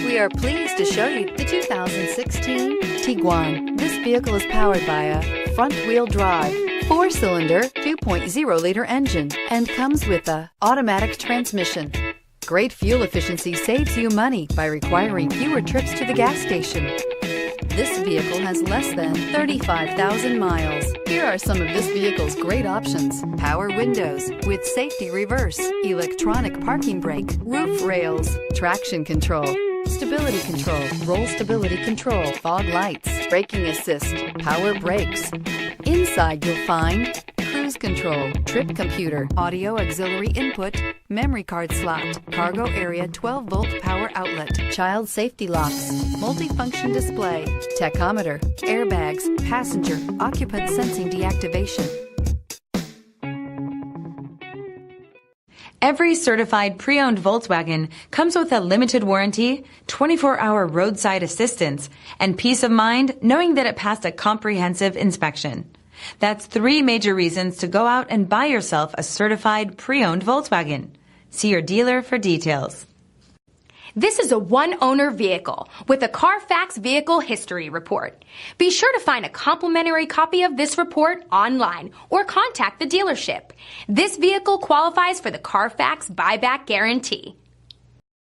We are pleased to show you the 2016 Tiguan. This vehicle is powered by a front-wheel drive, 4-cylinder, 2.0-liter engine, and comes with a automatic transmission. Great fuel efficiency saves you money by requiring fewer trips to the gas station. This vehicle has less than 35,000 miles. Here are some of this vehicle's great options: power windows with safety reverse, electronic parking brake, roof rails, traction control, stability control, roll stability control, fog lights, braking assist, power brakes. Inside you'll find cruise control, trip computer, audio auxiliary input, memory card slot, cargo area 12-volt power outlet, child safety locks, multifunction display, tachometer, airbags, passenger, occupant sensing deactivation. Every certified pre-owned Volkswagen comes with a limited warranty, 24-hour roadside assistance, and peace of mind knowing that it passed a comprehensive inspection. That's 3 major reasons to go out and buy yourself a certified pre-owned Volkswagen. See your dealer for details. This is a one-owner vehicle with a Carfax Vehicle History Report. Be sure to find a complimentary copy of this report online or contact the dealership. This vehicle qualifies for the Carfax Buyback Guarantee.